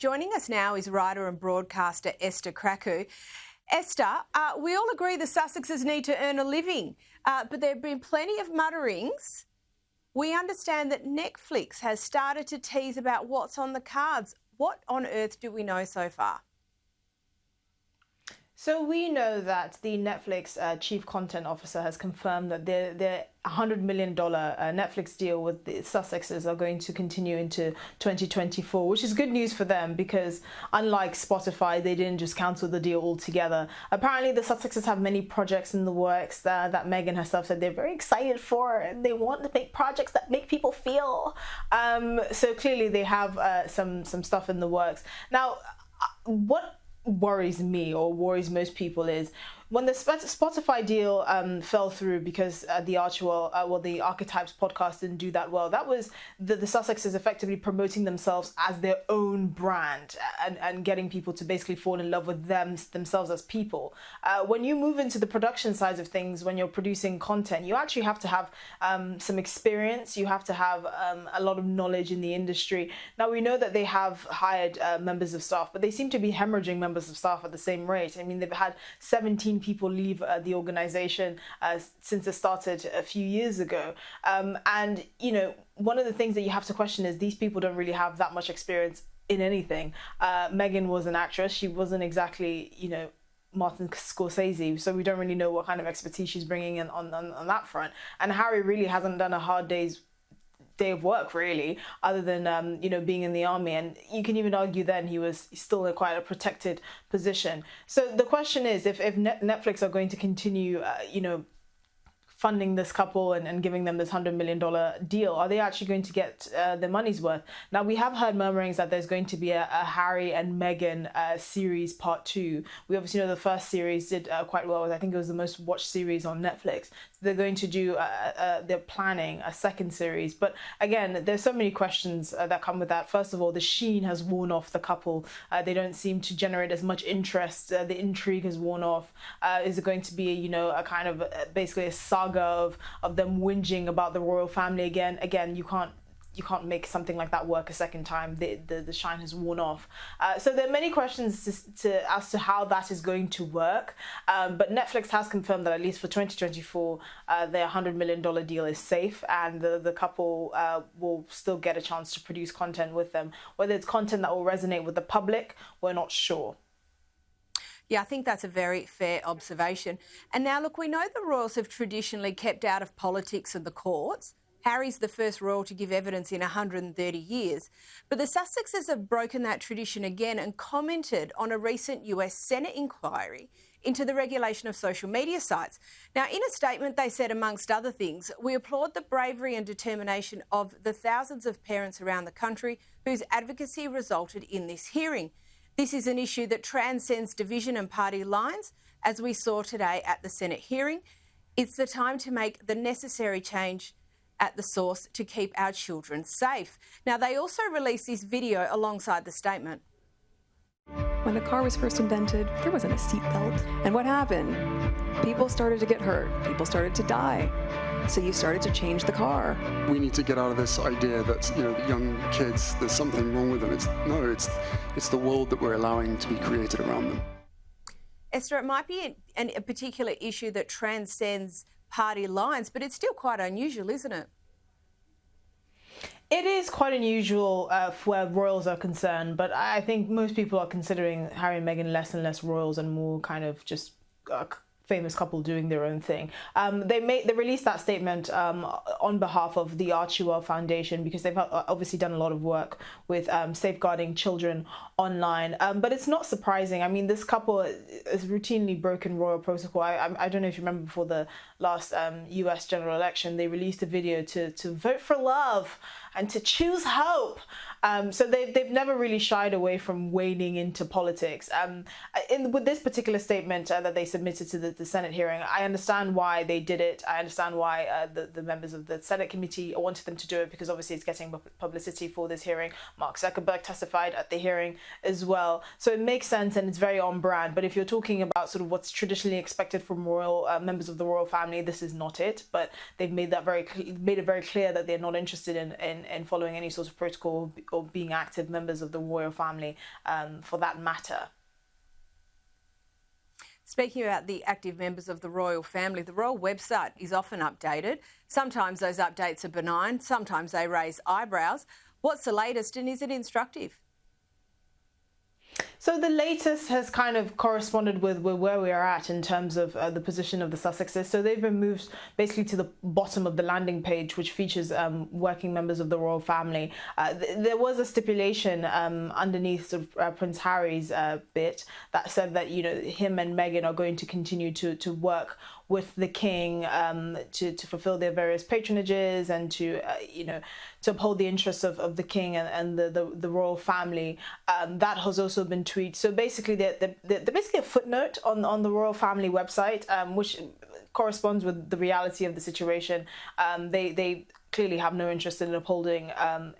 Joining us now is writer and broadcaster Esther Krakue. Esther, we all agree the Sussexes need to earn a living, but there have been plenty of mutterings. We understand that Netflix has started to tease about what's on the cards. What on earth do we know so far? So we know that the Netflix chief content officer has confirmed that their $100 million Netflix deal with the Sussexes are going to continue into 2024, which is good news for them because unlike Spotify, they didn't just cancel the deal altogether. Apparently, the Sussexes have many projects in the works that Meghan herself said they're very excited for, and they want to make projects that make people feel. So clearly, they have some stuff in the works. Now, what worries me or worries most people is when the Spotify deal fell through because the Archetypes podcast didn't do that well. That was the Sussexes effectively promoting themselves as their own brand and getting people to basically fall in love with themselves as people. When you move into the production side of things, when you're producing content, you actually have to have some experience. You have to have a lot of knowledge in the industry. Now, we know that they have hired members of staff, but they seem to be hemorrhaging members of staff at the same rate. I mean, they've had 17 people leave the organization since it started a few years ago. And, you know, one of the things that you have to question is these people don't really have that much experience in anything. Meghan was an actress. She wasn't exactly, you know, Martin Scorsese, so we don't really know what kind of expertise she's bringing in on that front. And Harry really hasn't done a hard day of work really, other than you know, being in the army, and you can even argue then he was still in quite a protected position. So the question is, if Netflix are going to continue you know, funding this couple and giving them this $100 million deal, are they actually going to get their money's worth? Now, we have heard murmurings that there's going to be a Harry and Meghan series part 2. We obviously know the first series did quite well. I think it was the most watched series on Netflix. So they're going to do, they're planning a second series. But again, there's so many questions that come with that. First of all, the sheen has worn off the couple. They don't seem to generate as much interest. The intrigue has worn off. Is it going to be, you know, a kind of basically a saga of them whinging about the royal family again? Again, you can't make something like that work a second time. The shine has worn off. So there are many questions as to how that is going to work. But Netflix has confirmed that at least for 2024, their $100 million deal is safe, and the couple will still get a chance to produce content with them. Whether it's content that will resonate with the public, we're not sure. Yeah, I think that's a very fair observation. And now, look, we know the royals have traditionally kept out of politics and the courts. Harry's the first royal to give evidence in 130 years. But the Sussexes have broken that tradition again and commented on a recent US Senate inquiry into the regulation of social media sites. Now, in a statement, they said, amongst other things, we applaud the bravery and determination of the thousands of parents around the country whose advocacy resulted in this hearing. This is an issue that transcends division and party lines, as we saw today at the Senate hearing. It's the time to make the necessary change at the source to keep our children safe. Now, they also released this video alongside the statement. When the car was first invented, there wasn't a seatbelt. And what happened? People started to get hurt. People started to die. So you started to change the car. We need to get out of this idea that, you know, young kids, there's something wrong with them. It's the world that we're allowing to be created around them. Esther, it might be a particular issue that transcends party lines, but it's still quite unusual, isn't it? It is quite unusual where royals are concerned, but I think most people are considering Harry and Meghan less and less royals and more kind of just famous couple doing their own thing. They released that statement on behalf of the Archewell Foundation because they've obviously done a lot of work with safeguarding children online. But it's not surprising. I mean, this couple has routinely broken royal protocol. I don't know if you remember before the last US general election, they released a video to vote for love and to choose hope. So they've never really shied away from wading into politics. With this particular statement that they submitted to the Senate hearing, I understand why they did it. I understand why the members of the Senate committee wanted them to do it, because obviously it's getting publicity for this hearing. Mark Zuckerberg testified at the hearing as well. So it makes sense and it's very on brand. But if you're talking about sort of what's traditionally expected from royal members of the royal family, family, this is not it. But they've made it very clear that they're not interested in following any sort of protocol or being active members of the royal family, for that matter. Speaking about the active members of the royal family, the royal website is often updated. Sometimes those updates are benign, sometimes they raise eyebrows. What's the latest, and is it instructive? So the latest has kind of corresponded with where we are at in terms of the position of the Sussexes. So they've been moved basically to the bottom of the landing page, which features working members of the royal family. There was a stipulation underneath sort of Prince Harry's bit that said that, you know, him and Meghan are going to continue to work with the king to fulfill their various patronages and to uphold the interests of the king and the royal family. That has also been tweeted. So basically, they're basically a footnote on the royal family website, which corresponds with the reality of the situation. They clearly have no interest in upholding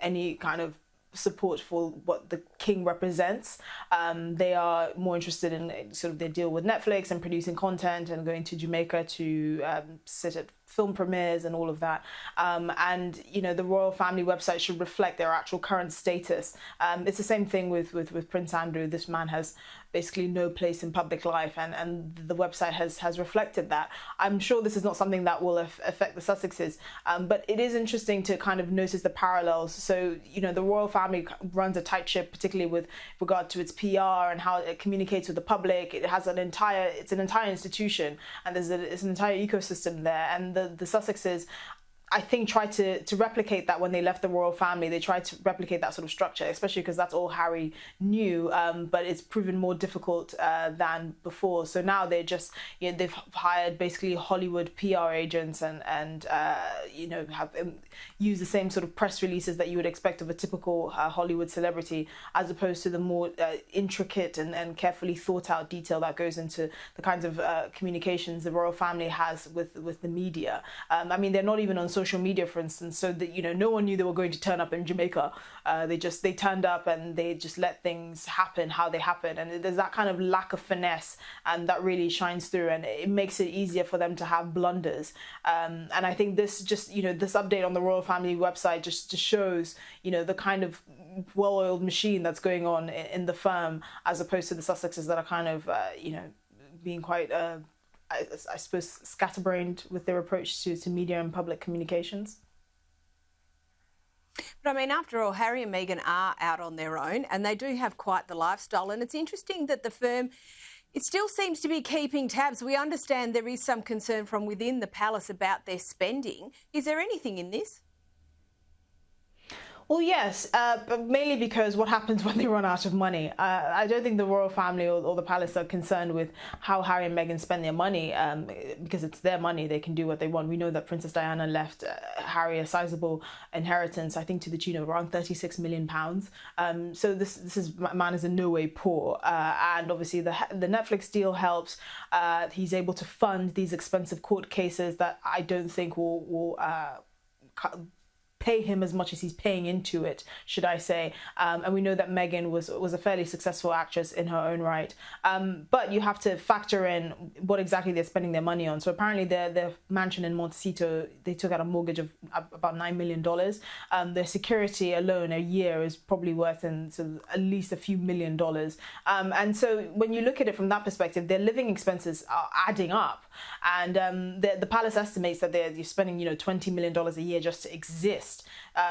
any kind of support for what the king represents. They are more interested in sort of their deal with Netflix and producing content and going to Jamaica to sit at film premieres and all of that. And, you know, the royal family website should reflect their actual current status. It's the same thing with Prince Andrew. This man has basically no place in public life, and the website has reflected that. I'm sure this is not something that will affect the Sussexes, but it is interesting to kind of notice the parallels. So, you know, the royal family runs a tight ship, particularly with regard to its PR and how it communicates with the public. It has an entire institution, and it's an entire ecosystem there. And the Sussexes, I think, tried to replicate that when they left the royal family. They tried to replicate that sort of structure, especially because that's all Harry knew, but it's proven more difficult than before. So now they're just, you know, they've hired basically Hollywood PR agents and you know, have used the same sort of press releases that you would expect of a typical Hollywood celebrity, as opposed to the more intricate and carefully thought out detail that goes into the kinds of communications the royal family has with the media. I mean, they're not even on social media, for instance, so that, you know, no one knew they were going to turn up in Jamaica. They turned up and they just let things happen how they happen, and there's that kind of lack of finesse, and that really shines through, and it makes it easier for them to have blunders. And I think this just, you know, this update on the royal family website just shows, you know, the kind of well-oiled machine that's going on in the firm, as opposed to the Sussexes that are kind of you know, being quite I suppose scatterbrained with their approach to media and public communications. But I mean, after all, Harry and Meghan are out on their own, and they do have quite the lifestyle. And it's interesting that the firm, it still seems to be keeping tabs. We understand there is some concern from within the palace about their spending. Is there anything in this? Well, yes, but mainly because what happens when they run out of money. I don't think the royal family or the palace are concerned with how Harry and Meghan spend their money, because it's their money. They can do what they want. We know that Princess Diana left Harry a sizable inheritance, I think to the tune of around £36 million. So this man is in no way poor. And obviously the Netflix deal helps. He's able to fund these expensive court cases that I don't think will pay him as much as he's paying into it, should I say. And we know that Meghan was a fairly successful actress in her own right. But you have to factor in what exactly they're spending their money on. So apparently their mansion in Montecito, they took out a mortgage of about $9 million. Their security alone a year is probably worth at least a few $1 million. And so when you look at it from that perspective, their living expenses are adding up. And the palace estimates that they're spending, you know, $20 million a year just to exist.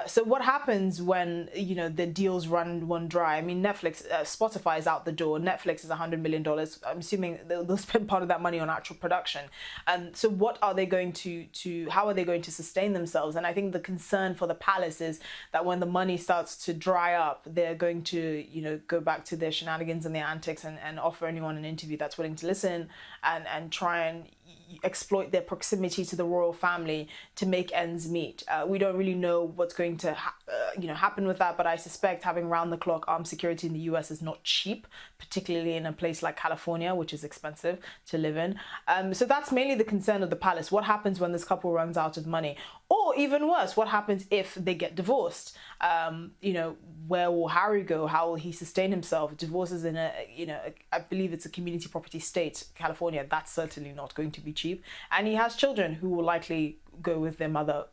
So what happens when, you know, the deals run dry? I mean, Netflix, Spotify is out the door. Netflix is $100 million. I'm assuming they'll spend part of that money on actual production. So what are they going how are they going to sustain themselves? And I think the concern for the palace is that when the money starts to dry up, they're going to, you know, go back to their shenanigans and their antics and offer anyone an interview that's willing to listen and try and exploit their proximity to the royal family to make ends meet. We don't really know what's going to happen with that, but I suspect having round-the-clock armed security in the US is not cheap, particularly in a place like California, which is expensive to live in. So that's mainly the concern of the palace. What happens when this couple runs out of money? Or even worse, what happens if they get divorced? Where will Harry go? How will he sustain himself? Divorce is in I believe it's a community property state, California. That's certainly not going to be cheap. And he has children who will likely go with their mother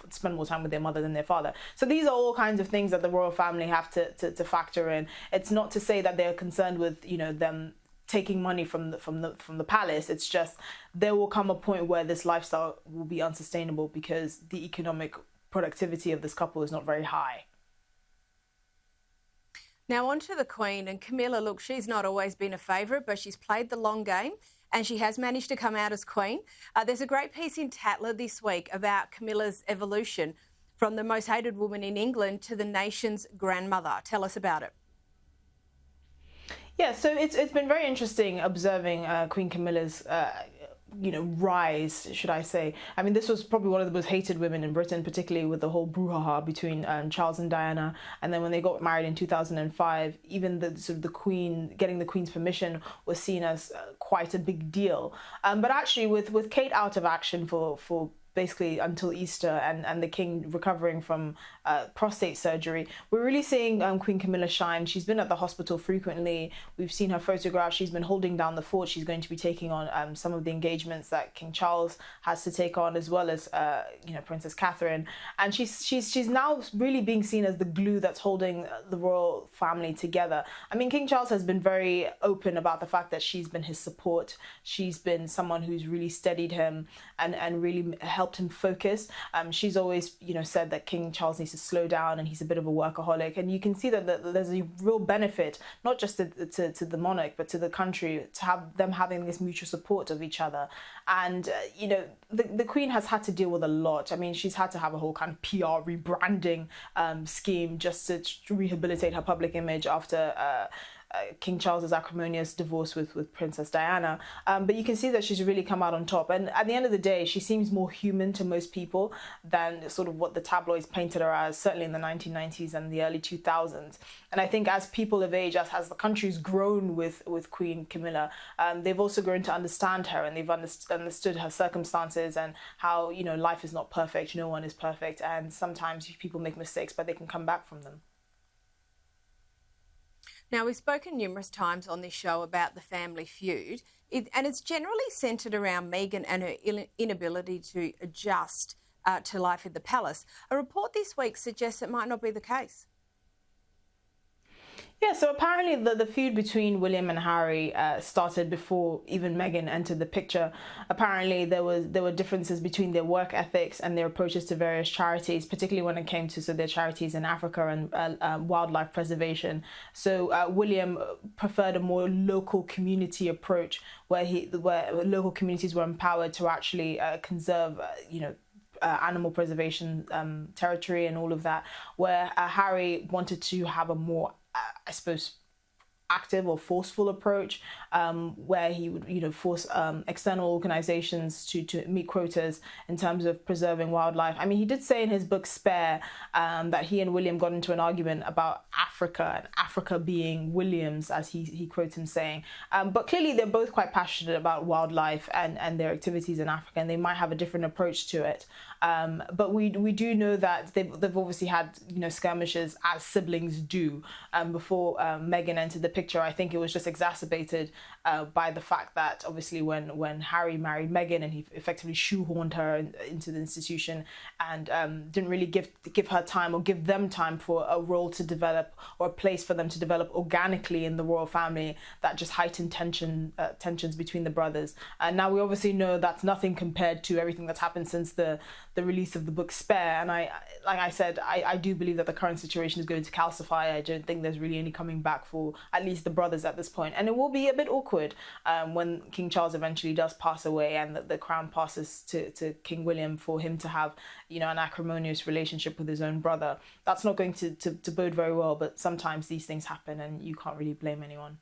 spend more time with their mother than their father. So these are all kinds of things that the royal family have to factor in. It's not to say that they're concerned with them taking money from the palace. It's just there will come a point where this lifestyle will be unsustainable because the economic productivity of this couple is not very high. Now on to the Queen and Camilla. Look, she's not always been a favourite, but she's played the long game and she has managed to come out as Queen. There's a great piece in Tatler this week about Camilla's evolution from the most hated woman in England to the nation's grandmother. Tell us about it. Yeah, so it's been very interesting observing Queen Camilla's rise, should I say. I mean, this was probably one of the most hated women in Britain, particularly with the whole brouhaha between Charles and Diana. And then when they got married in 2005, even the Queen, getting the Queen's permission was seen as quite a big deal. But actually with Kate out of action for basically until Easter and the King recovering from prostate surgery, we're really seeing Queen Camilla shine. She's been at the hospital frequently. We've seen her photographs. She's been holding down the fort. She's going to be taking on some of the engagements that King Charles has to take on, as well as Princess Catherine. And she's now really being seen as the glue that's holding the royal family together. I mean, King Charles has been very open about the fact that she's been his support. She's been someone who's really steadied him and really helped him focus. She's always said that King Charles needs to slow down and he's a bit of a workaholic, and you can see that there's a real benefit not just to the monarch but to the country, to have them having this mutual support of each other. And the Queen has had to deal with a lot. I mean, she's had to have a whole kind of PR rebranding scheme just to rehabilitate her public image after King Charles's acrimonious divorce with Princess Diana, but you can see that she's really come out on top. And at the end of the day, she seems more human to most people than sort of what the tabloids painted her as, certainly in the 1990s and the early 2000s. And I think as people of age, as the country's grown with Queen Camilla, they've also grown to understand her, and they've understood her circumstances and how life is not perfect, no one is perfect, and sometimes people make mistakes, but they can come back from them. Now, we've spoken numerous times on this show about the family feud, and it's generally centred around Meghan and her inability to adjust to life in the palace. A report this week suggests it might not be the case. Yeah, so apparently the feud between William and Harry started before even Meghan entered the picture. Apparently there were differences between their work ethics and their approaches to various charities, particularly when it came to their charities in Africa and wildlife preservation. So William preferred a more local community approach where local communities were empowered to actually conserve, animal preservation territory and all of that, where Harry wanted to have a more I suppose active or forceful approach, where he would force external organizations to meet quotas in terms of preserving wildlife. I mean, he did say in his book Spare that he and William got into an argument about Africa, and Africa being William's, as he quotes him saying. But clearly they're both quite passionate about wildlife and their activities in Africa, and they might have a different approach to it. But we do know that they've obviously had skirmishes, as siblings do, before Meghan entered the picture. I think it was just exacerbated by the fact that obviously when Harry married Meghan and he effectively shoehorned her into the institution and didn't really give her time or give them time for a role to develop or a place for them to develop organically in the royal family, that just heightened tensions between the brothers. And now we obviously know that's nothing compared to everything that's happened since the release of the book Spare. And I do believe that the current situation is going to calcify. I don't think there's really any coming back for at least the brothers at this point. And it will be a bit awkward when King Charles eventually does pass away and the crown passes to King William, for him to have an acrimonious relationship with his own brother. That's not going to bode very well, but sometimes these things happen and you can't really blame anyone.